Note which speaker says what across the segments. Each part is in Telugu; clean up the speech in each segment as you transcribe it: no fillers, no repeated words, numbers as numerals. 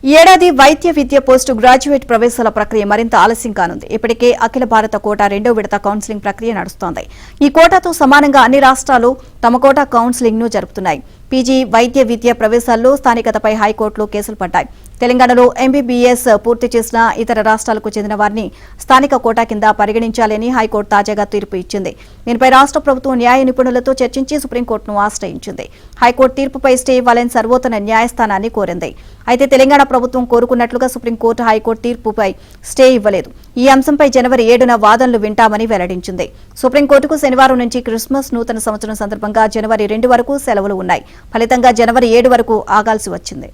Speaker 1: ఈ ఏడాది వైద్య విద్య పోస్టు గ్రాడ్యుయేట్ ప్రవేశాల ప్రక్రియ మరింత ఆలస్యం కానుంది. ఇప్పటికే అఖిల భారత కోటా 2వ విడత కౌన్సిలింగ్ ప్రక్రియ నడుస్తోంది. ఈ కోటాతో సమానంగా అన్ని రాష్ట్రాలు తమ కోటా కౌన్సిలింగ్ ను జరుపుతున్నాయి. పీజీ వైద్య విద్య ప్రవేశాల్లో స్థానికతపై హైకోర్టులో కేసులు పడ్డాయి. తెలంగాణలో ఎంబీబీఎస్ పూర్తి చేసిన ఇతర రాష్ట్రాలకు చెందిన వారిని స్థానిక కోటా కింద పరిగణించాలని హైకోర్టు తాజాగా తీర్పు ఇచ్చింది. దీనిపై రాష్ట్ర ప్రభుత్వం న్యాయ నిపుణులతో చర్చించి సుప్రీంకోర్టును ఆశ్రయించింది. హైకోర్టు తీర్పుపై స్టే ఇవ్వాలని సర్వోన్నత న్యాయస్థానాన్ని కోరింది. అయితే తెలంగాణ ప్రభుత్వం కోరుకున్నట్లుగా సుప్రీంకోర్టు హైకోర్టు తీర్పుపై స్టే ఇవ్వలేదు. ఈ అంశంపై జనవరి 7న వాదనలు వింటామని వెల్లడించింది. సుప్రీంకోర్టుకు శనివారం నుంచి క్రిస్మస్ నూతన సంవత్సరం సందర్భంగా జనవరి 2 వరకు సెలవులు ఉన్నాయి. ఫలితంగా జనవరి 7 వరకు ఆగాల్సి వచ్చింది.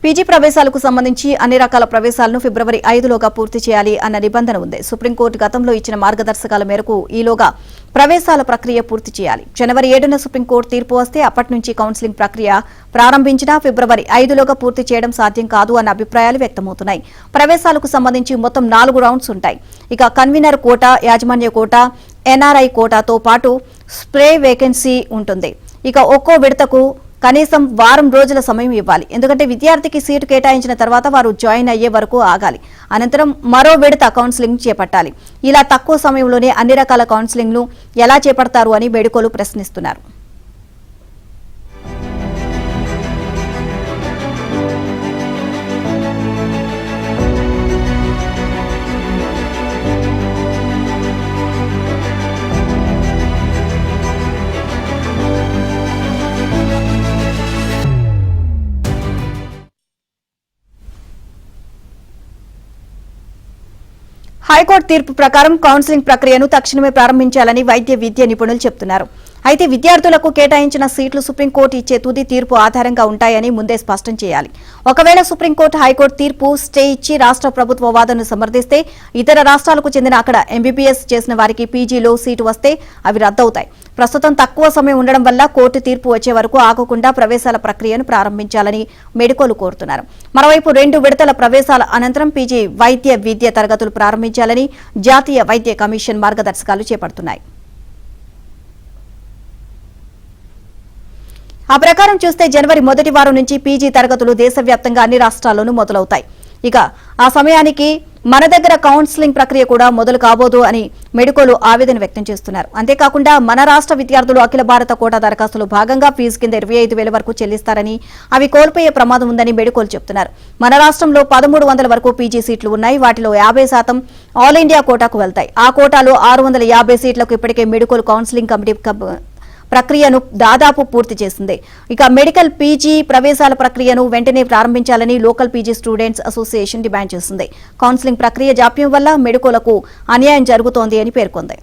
Speaker 1: పీజీ ప్రవేశాలకు సంబంధించి అన్ని రకాల ప్రవేశాలను ఫిబ్రవరి 5లోగా పూర్తి చేయాలి అన్న నిబంధన ఉంది. సుప్రీంకోర్టు గతంలో ఇచ్చిన మార్గదర్శకాల మేరకు ఈలోగా ప్రవేశాల ప్రక్రియ పూర్తి చేయాలి. జనవరి 7న సుప్రీంకోర్టు తీర్పు వస్తే అప్పటి నుంచి కౌన్సిలింగ్ ప్రక్రియ ప్రారంభించినా ఫిబ్రవరి 5లోగా పూర్తి చేయడం సాధ్యం కాదు అన్న అభిప్రాయాలు వ్యక్తమవుతున్నాయి. ప్రవేశాలకు సంబంధించి మొత్తం 4 రౌండ్స్ ఉంటాయి. ఇక కన్వీనర్ కోటా, యాజమాన్య కోటా, ఎన్ఆర్ఐ కోటాతో పాటు స్ప్రే వేకెన్సీ ఉంటుంది. ఇక ఒక్కో విడతకు కనీసం వారం రోజుల సమయం ఇవ్వాలి. ఎందుకంటే విద్యార్థికి సీటు కేటాయించిన తర్వాత వారు జాయిన్ అయ్యే వరకు ఆగాలి. అనంతరం మరో విడత కౌన్సిలింగ్ చేపట్టాలి. ఇలా తక్కువ సమయంలోనే అన్ని రకాల కౌన్సిలింగ్ ను ఎలా చేపడతారు అని వేడుకలు ప్రశ్నిస్తున్నారు. హైకోర్టు తీర్పు ప్రకారం కౌన్సిలింగ్ ప్రక్రియను తక్షణమే ప్రారంభించాలని వైద్య విద్య నిపుణులు చెబుతున్నారు. అయితే విద్యార్థులకు కేటాయించిన సీట్లు సుప్రీంకోర్టు ఇచ్చే తుది తీర్పు ఆధారంగా ఉంటాయని ముందే స్పష్టం చేయాలి. ఒకవేళ సుప్రీంకోర్టు హైకోర్టు తీర్పు స్టే ఇచ్చి రాష్ట్ర ప్రభుత్వ వాదనను సమర్థిస్తే ఇతర రాష్ట్రాలకు చెందిన అక్కడ ఎంబీబీఎస్ చేసిన వారికి పీజీలో సీటు వస్తే అవి రద్దవుతాయి. ప్రస్తుతం తక్కువ సమయం ఉండడం వల్ల కోర్టు తీర్పు వచ్చే వరకు ఆగకుండా ప్రవేశాల ప్రక్రియను ప్రారంభించాలని మెడికోలు కోరుతున్నారు. మరోవైపు 2 విడతల ప్రవేశాల అనంతరం పీజీ వైద్య విద్య తరగతులు ప్రారంభించాలని జాతీయ వైద్య కమిషన్ మార్గదర్శకాలు చేపడుతున్నాయి. ఆ ప్రకారం చూస్తే జనవరి 1వ వారం నుంచి పీజీ తరగతులు దేశవ్యాప్తంగా అన్ని రాష్ట్రాల్లోనూ మొదలవుతాయి. ఇక ఆ సమయానికి మన దగ్గర కౌన్సిలింగ్ ప్రక్రియ కూడా మొదలు కాబోదు అని మెడికోలు ఆవేదన వ్యక్తం చేస్తున్నారు. అంతేకాకుండా మన రాష్ట్ర విద్యార్థులు అఖిల భారత కోటా దరఖాస్తులో భాగంగా ఫీజు కింద 25,000 వరకు చెల్లిస్తారని, అవి కోల్పోయే ప్రమాదం ఉందని మెడికోలు చెబుతున్నారు. మన రాష్ట్రంలో 1300 వరకు పీజీ సీట్లు ఉన్నాయి. వాటిలో 50% ఆల్ ఇండియా కోటాకు వెళ్తాయి. ఆ కోటాలో 650 సీట్లకు ఇప్పటికే మెడికోలు కౌన్సిలింగ్ కమిటీ ప్రక్రియను దాదాపు పూర్తి చేసింది. ఇక మెడికల్ పీజీ ప్రవేశాల ప్రక్రియను వెంటనే ప్రారంభించాలని local PG students association demand చేసింది. కౌన్సిలింగ్ ప్రక్రియ జాప్యం వల్ల మెడికోలకు అన్యాయం జరుగుతోంది అని పేర్కొంది.